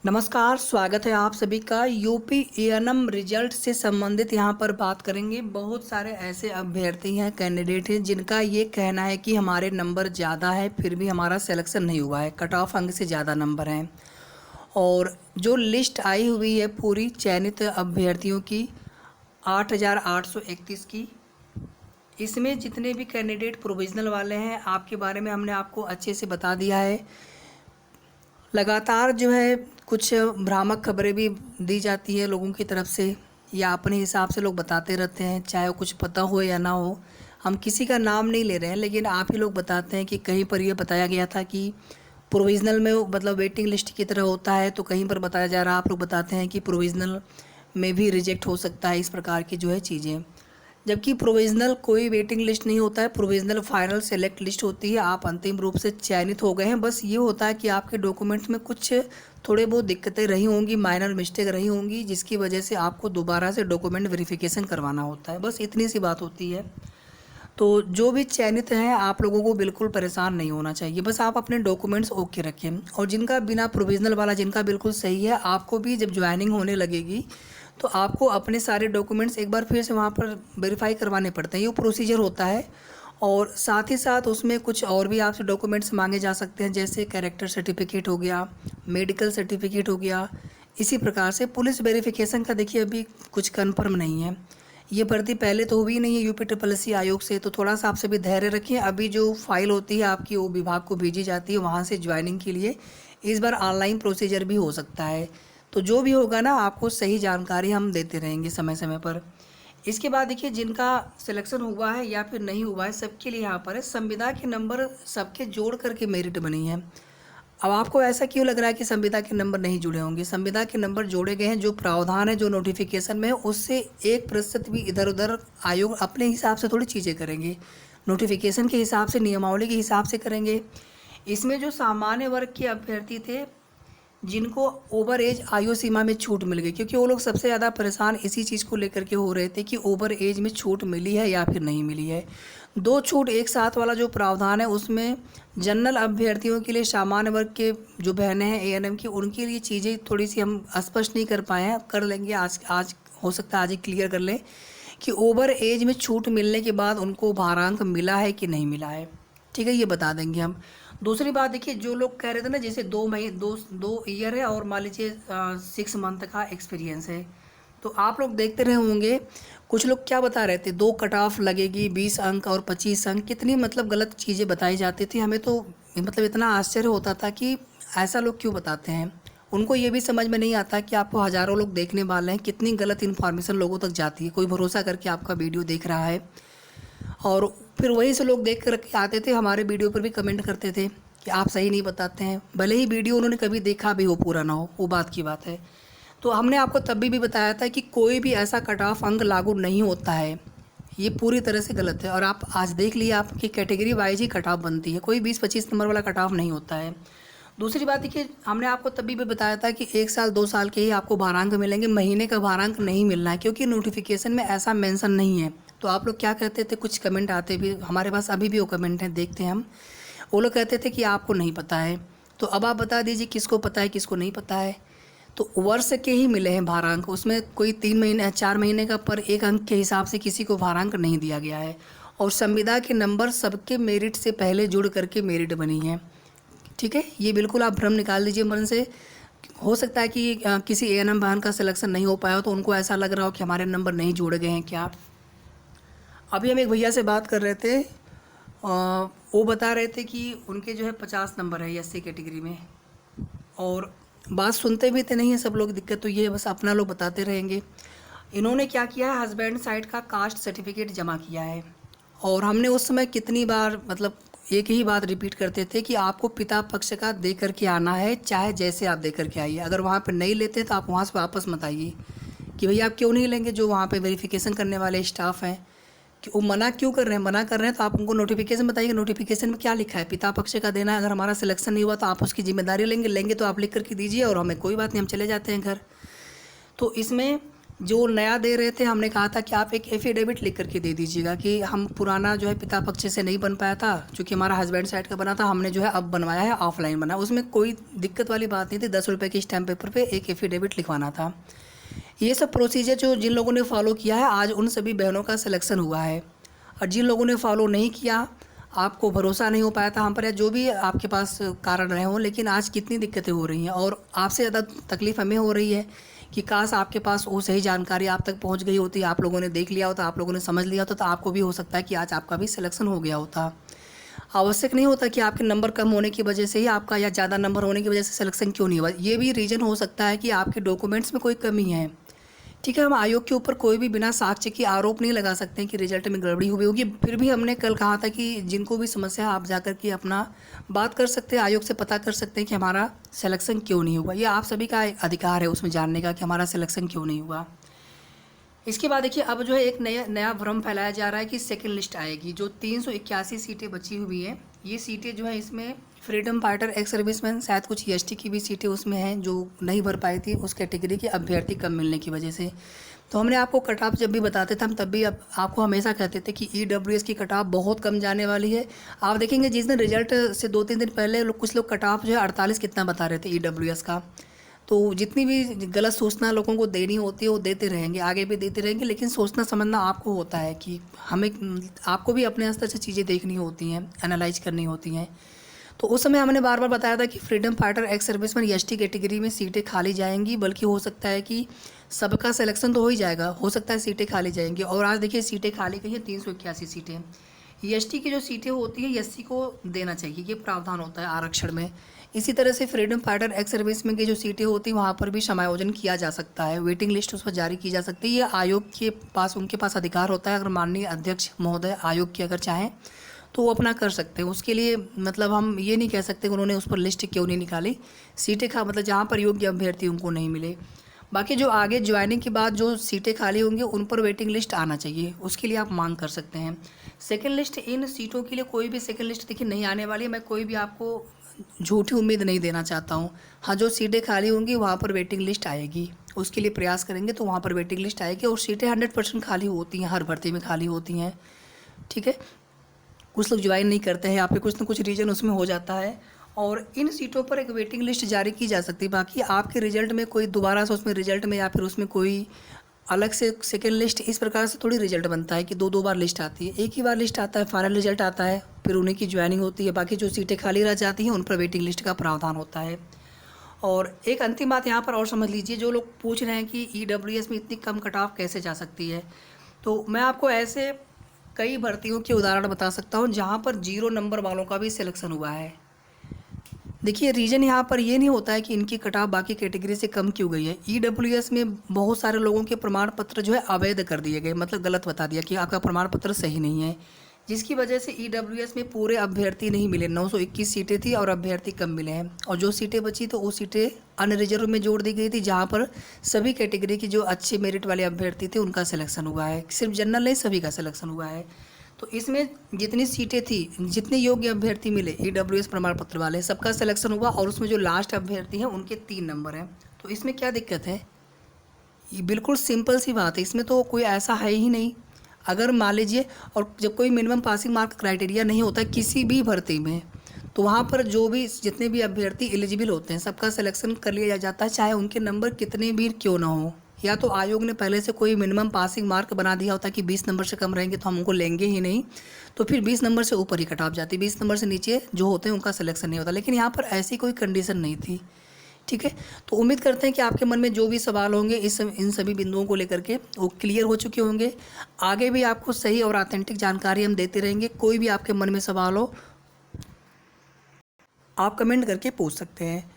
नमस्कार, स्वागत है आप सभी का। यूपी एएनएम रिजल्ट से संबंधित यहाँ पर बात करेंगे। बहुत सारे ऐसे अभ्यर्थी हैं, कैंडिडेट हैं, जिनका ये कहना है कि हमारे नंबर ज़्यादा है फिर भी हमारा सिलेक्शन नहीं हुआ है, कट ऑफ अंक से ज़्यादा नंबर हैं। और जो लिस्ट आई हुई है पूरी चयनित अभ्यर्थियों की 8,831 की, इसमें जितने भी कैंडिडेट प्रोविज़नल वाले हैं आपके बारे में हमने आपको अच्छे से बता दिया है। लगातार जो है कुछ भ्रामक खबरें भी दी जाती है लोगों की तरफ से, या अपने हिसाब से लोग बताते रहते हैं, चाहे वो कुछ पता हो या ना हो। हम किसी का नाम नहीं ले रहे हैं, लेकिन आप ही लोग बताते हैं कि कहीं पर यह बताया गया था कि प्रोविज़नल में मतलब वेटिंग लिस्ट की तरह होता है, तो कहीं पर बताया जा रहा है, आप लोग बताते हैं कि प्रोविज़नल में भी रिजेक्ट हो सकता है। इस प्रकार की जो है चीज़ें, जबकि प्रोविज़नल कोई वेटिंग लिस्ट नहीं होता है, प्रोविज़नल फाइनल सेलेक्ट लिस्ट होती है। आप अंतिम रूप से चयनित हो गए हैं, बस ये होता है कि आपके डॉक्यूमेंट्स में कुछ थोड़े बहुत दिक्कतें रही होंगी, माइनर मिस्टेक रही होंगी, जिसकी वजह से आपको दोबारा से डॉक्यूमेंट वेरिफिकेशन करवाना होता है। बस इतनी सी बात होती है। तो जो भी चयनित हैं आप लोगों को बिल्कुल परेशान नहीं होना चाहिए, बस आप अपने डॉक्यूमेंट्स ओके रखें। और जिनका बिना प्रोविज़नल वाला, जिनका बिल्कुल सही है, आपको भी जब ज्वाइनिंग होने लगेगी तो आपको अपने सारे डॉक्यूमेंट्स एक बार फिर से वहाँ पर वेरीफाई करवाने पड़ते हैं। ये प्रोसीजर होता है। और साथ ही साथ उसमें कुछ और भी आपसे डॉक्यूमेंट्स मांगे जा सकते हैं, जैसे कैरेक्टर सर्टिफिकेट हो गया, मेडिकल सर्टिफिकेट हो गया। इसी प्रकार से पुलिस वेरिफिकेशन का देखिए अभी कुछ कन्फर्म नहीं है। ये भर्ती पहले तो हुई नहीं है यूपी ट्रिपल आयोग से, तो थोड़ा सा आप सभी धैर्य रखिए। अभी जो फाइल होती है आपकी वो विभाग को भेजी जाती है, वहाँ से ज्वाइनिंग के लिए इस बार ऑनलाइन प्रोसीजर भी हो सकता है। तो जो भी होगा ना, आपको सही जानकारी हम देते रहेंगे समय समय पर। इसके बाद देखिए, जिनका सिलेक्शन हुआ है या फिर नहीं हुआ है, सबके लिए यहाँ पर है संविदा के नंबर सबके जोड़ करके मेरिट बनी है। अब आपको ऐसा क्यों लग रहा है कि संविदा के नंबर नहीं जुड़े होंगे? संविदा के नंबर जोड़े गए हैं। जो प्रावधान है, जो नोटिफिकेशन में है, उससे 1% भी इधर उधर आयोग अपने हिसाब से थोड़ी चीज़ें करेंगे, नोटिफिकेशन के हिसाब से, नियमावली के हिसाब से करेंगे। इसमें जो सामान्य वर्ग के अभ्यर्थी थे, जिनको ओवर एज आयु सीमा में छूट मिल गई, क्योंकि वो लोग सबसे ज़्यादा परेशान इसी चीज़ को लेकर के हो रहे थे कि ओवर एज में छूट मिली है या फिर नहीं मिली है। दो छूट एक साथ वाला जो प्रावधान है, उसमें जनरल अभ्यर्थियों के लिए, सामान्य वर्ग के जो बहनें हैं एएनएम की, उनके लिए चीज़ें थोड़ी सी हम स्पष्ट नहीं कर पाए हैं। कर लेंगे आज हो सकता है आज ही क्लियर कर लें कि ओवर एज में छूट मिलने के बाद उनको भारांक मिला है कि नहीं मिला है। ठीक है, ये बता देंगे हम। दूसरी बात देखिए, जो लोग कह रहे थे ना, जैसे 2 ईयर है और मान लीजिए 6 मंथ का एक्सपीरियंस है, तो आप लोग देखते रहे होंगे कुछ लोग क्या बता रहे थे, 2 कट ऑफ लगेगी, 20 अंक और 25 अंक, कितनी मतलब गलत चीज़ें बताई जाती थी। हमें तो मतलब इतना आश्चर्य होता था कि ऐसा लोग क्यों बताते हैं। उनको ये भी समझ में नहीं आता कि आपको हज़ारों लोग देखने वाले हैं, कितनी गलत इन्फॉर्मेशन लोगों तक जाती है। कोई भरोसा करके आपका वीडियो देख रहा है, और फिर वहीं से लोग देख कर आते थे, हमारे वीडियो पर भी कमेंट करते थे कि आप सही नहीं बताते हैं, भले ही वीडियो उन्होंने कभी देखा भी हो, पूरा ना हो, वो बात की बात है। तो हमने आपको तब भी बताया था कि कोई भी ऐसा कट ऑफ अंक लागू नहीं होता है, ये पूरी तरह से गलत है। और आप आज देख लिए, आपकी कैटेगरी वाइज ही कट ऑफ बनती है, कोई 20-25 नंबर वाला कट ऑफ नहीं होता है। दूसरी बात देखिए, हमने आपको तभी भी बताया था कि 1 साल 2 साल के ही आपको भारांक मिलेंगे, महीने का भारांक नहीं मिलना है, क्योंकि नोटिफिकेशन में ऐसा मेंशन नहीं है। तो आप लोग क्या कहते थे, कुछ कमेंट आते भी हमारे पास, अभी भी वो कमेंट हैं, देखते हैं हम। वो लोग कहते थे कि आपको नहीं पता है, तो अब आप बता दीजिए किसको पता है, किसको नहीं पता है। तो वर्ष के ही मिले हैं भारांक, उसमें कोई 3 महीने 4 महीने का पर एक अंक के हिसाब से किसी को भारांक नहीं दिया गया है। और संविदा के नंबर सबके मेरिट से पहले जुड़ करके मेरिट बनी है। ठीक है, ये बिल्कुल आप भ्रम निकाल दीजिए मन से। हो सकता है कि किसी एएनएम बहन का सिलेक्शन नहीं हो पाया हो, तो उनको ऐसा लग रहा हो कि हमारे नंबर नहीं जोड़े गए हैं क्या। अभी हम एक भैया से बात कर रहे थे, वो बता रहे थे कि उनके जो है 50 नंबर है एससी कैटेगरी में, और बात सुनते भी तो नहीं है सब लोग। दिक्कत तो ये है, बस अपना लोग बताते रहेंगे। इन्होंने क्या किया है, हस्बैंड साइड का कास्ट सर्टिफिकेट जमा किया है। और हमने उस समय कितनी बार मतलब एक ही बात रिपीट करते थे कि आपको पिता पक्ष का दे करके आना है, चाहे जैसे आप दे करके आइए। अगर वहाँ पर नहीं लेते तो आप वहाँ से वापस मत आइए कि भैया आप क्यों नहीं लेंगे। जो वहाँ पे वेरिफिकेशन करने वाले स्टाफ हैं कि वो मना क्यों कर रहे हैं, मना कर रहे हैं तो आप उनको नोटिफिकेशन बताइए, नोटिफिकेशन में क्या लिखा है, पिता पक्ष का देना है। अगर हमारा सिलेक्शन नहीं हुआ तो आप उसकी जिम्मेदारी लेंगे तो आप लिख करके दीजिए, और हमें कोई बात नहीं, हम चले जाते हैं घर। तो इसमें जो नया दे रहे थे हमने कहा था कि आप एक एफिडेविट लिख करके दे दीजिएगा कि हम पुराना जो है पिता पक्ष से नहीं बन पाया था, क्योंकि हमारा हस्बैंड साइड का बना था, हमने जो है अब बनवाया है, ऑफलाइन बना। उसमें कोई दिक्कत वाली बात नहीं थी, 10 रुपये के स्टैम्प पेपर पे एक एफिडेविट लिखवाना था। ये सब प्रोसीजर जो जिन लोगों ने फॉलो किया है, आज उन सभी बहनों का सिलेक्शन हुआ है। और जिन लोगों ने फॉलो नहीं किया, आपको भरोसा नहीं हो पाया था हम पर, या जो भी आपके पास कारण रहे हों, लेकिन आज कितनी दिक्कतें हो रही हैं। और आपसे ज़्यादा तकलीफ़ हमें हो रही है कि काश आपके पास वो सही जानकारी आप तक पहुंच गई होती, आप लोगों ने देख लिया होता, आप लोगों ने समझ लिया होता, तो आपको भी हो सकता है कि आज आपका भी सिलेक्शन हो गया होता। आवश्यक नहीं होता कि आपके नंबर कम होने की वजह से ही आपका, या ज़्यादा नंबर होने की वजह से सिलेक्शन क्यों नहीं हुआ। ये भी रीज़न हो सकता है कि आपके डॉक्यूमेंट्स में कोई कमी है। ठीक है, हम आयोग के ऊपर कोई भी बिना साक्ष्य के आरोप नहीं लगा सकते हैं कि रिजल्ट में गड़बड़ी हुई होगी। फिर भी हमने कल कहा था कि जिनको भी समस्या है, आप जाकर के अपना बात कर सकते हैं, आयोग से पता कर सकते हैं कि हमारा सिलेक्शन क्यों नहीं हुआ। ये आप सभी का अधिकार है उसमें जानने का कि हमारा सिलेक्शन क्यों नहीं हुआ। इसके बाद देखिए, अब जो है एक नया भ्रम फैलाया जा रहा है कि सेकेंड लिस्ट आएगी। जो 381 सीटें बची हुई हैं, ये सीटें जो है इसमें फ्रीडम फाइटर, एक्स सर्विसमैन, शायद कुछ एसटी की भी सीटें उसमें हैं जो नहीं भर पाई थी उस कैटेगरी के अभ्यर्थी कम मिलने की वजह से। तो हमने आपको कट ऑफ जब भी बताते थे हम, तब भी आपको हमेशा कहते थे कि ईडब्ल्यूएस की कट ऑफ बहुत कम जाने वाली है। आप देखेंगे जिस दिन रिजल्ट से 2-3 दिन पहले कुछ लोग कट ऑफ जो है 48 कितना बता रहे थे ईडब्ल्यूएस का। तो जितनी भी गलत सूचना लोगों को देनी होती है वो देते रहेंगे, आगे भी देते रहेंगे, लेकिन सोचना समझना आपको होता है कि हमें, आपको भी अपने स्तर से चीज़ें देखनी होती हैं, एनालाइज करनी होती हैं। तो उस समय हमने बार बार बताया था कि freedom fighter, ex serviceman, ST category में सीटें खाली जाएंगी, बल्कि हो सकता है कि सबका सिलेक्शन तो हो ही जाएगा, हो सकता है सीटें खाली जाएंगी। और आज देखिए सीटें खाली गई हैं 381 सीटें। एसटी की जो सीटें होती है एससी को देना चाहिए, ये प्रावधान होता है आरक्षण में। इसी तरह से फ्रीडम फाइटर, एक्स सर्विसमैन की जो सीटें होती हैं वहाँ पर भी समायोजन किया जा सकता है, वेटिंग लिस्ट उस पर जारी की जा सकती है। ये आयोग के पास, उनके पास अधिकार होता है। अगर माननीय अध्यक्ष महोदय आयोग की अगर चाहें तो वो अपना कर सकते हैं। उसके लिए मतलब हम ये नहीं कह सकते कि उन्होंने उस पर लिस्ट क्यों नहीं निकाली। सीटें मतलब जहाँ पर योग्य अभ्यर्थी उनको नहीं मिले। बाकी जो आगे ज्वाइनिंग के बाद जो सीटें खाली होंगी उन पर वेटिंग लिस्ट आना चाहिए, उसके लिए आप मांग कर सकते हैं। सेकंड लिस्ट, इन सीटों के लिए कोई भी सेकंड लिस्ट देखिए नहीं आने वाली है। मैं कोई भी आपको झूठी उम्मीद नहीं देना चाहता हूँ। हाँ, जो सीटें खाली होंगी वहाँ पर वेटिंग लिस्ट आएगी, उसके लिए प्रयास करेंगे तो वहाँ पर वेटिंग लिस्ट आएगी। और सीटें 100% खाली होती हैं, हर भर्ती में खाली होती हैं। ठीक है, कुछ लोग ज्वाइन नहीं करते हैं, यहाँ पे कुछ ना कुछ रीज़न उसमें हो जाता है, और इन सीटों पर एक वेटिंग लिस्ट जारी की जा सकती है। बाकी आपके रिजल्ट में कोई दोबारा से उसमें रिजल्ट में या फिर उसमें कोई अलग से सेकेंड लिस्ट, इस प्रकार से थोड़ी रिजल्ट बनता है कि दो बार लिस्ट आती है। एक ही बार लिस्ट आता है, फाइनल रिजल्ट आता है, फिर उन्हीं की ज्वाइनिंग होती है। बाकी जो सीटें खाली रह जाती हैं उन पर वेटिंग लिस्ट का प्रावधान होता है। और एक अंतिम बात यहाँ पर और समझ लीजिए, जो लोग पूछ रहे हैं कि ईडब्ल्यूएस में इतनी कम कट ऑफ कैसे जा सकती है, तो मैं आपको ऐसे कई भर्तियों के उदाहरण बता सकता हूँ जहाँ पर 0 नंबर वालों का भी सिलेक्शन हुआ है। देखिए, रीज़न यहाँ पर ये नहीं होता है कि इनकी कट ऑफ बाकी कैटेगरी से कम क्यों गई है। ईडब्ल्यूएस में बहुत सारे लोगों के प्रमाण पत्र जो है अवैध कर दिए गए, मतलब गलत बता दिया कि आपका प्रमाण पत्र सही नहीं है, जिसकी वजह से ईडब्ल्यूएस में पूरे अभ्यर्थी नहीं मिले। 921 सीटें थी और अभ्यर्थी कम मिले हैं। और जो सीटें बची तो वो सीटें अन्य रिजर्व में जोड़ दी गई थी, जहाँ पर सभी कैटेगरी की जो अच्छे मेरिट वाले अभ्यर्थी थे उनका सिलेक्शन हुआ है। सिर्फ जनरल नहीं, सभी का सिलेक्शन हुआ है। तो इसमें जितनी सीटें थी, जितने योग्य अभ्यर्थी मिले ईडब्ल्यूएस प्रमाण पत्र वाले, सबका सिलेक्शन हुआ। और उसमें जो लास्ट अभ्यर्थी हैं उनके 3 नंबर हैं। तो इसमें क्या दिक्कत है? ये बिल्कुल सिंपल सी बात है, इसमें तो कोई ऐसा है ही नहीं। अगर मान लीजिए, और जब कोई मिनिमम पासिंग मार्क क्राइटेरिया नहीं होता किसी भी भर्ती में, तो वहाँ पर जो भी जितने भी अभ्यर्थी एलिजिबल होते हैं सबका सिलेक्शन कर लिया जाता है, चाहे उनके नंबर कितने भी क्यों ना हो। या तो आयोग ने पहले से कोई मिनिमम पासिंग मार्क बना दिया होता है कि 20 नंबर से कम रहेंगे तो हम उनको लेंगे ही नहीं, तो फिर 20 नंबर से ऊपर ही कट ऑफ जाती, 20 नंबर से नीचे जो होते हैं उनका सिलेक्शन नहीं होता। लेकिन यहाँ पर ऐसी कोई कंडीशन नहीं थी। ठीक है, तो उम्मीद करते हैं कि आपके मन में जो भी सवाल होंगे इन सभी बिंदुओं को लेकर के वो क्लियर हो चुके होंगे। आगे भी आपको सही और ऑथेंटिक जानकारी हम देते रहेंगे। कोई भी आपके मन में सवाल हो आप कमेंट करके पूछ सकते हैं।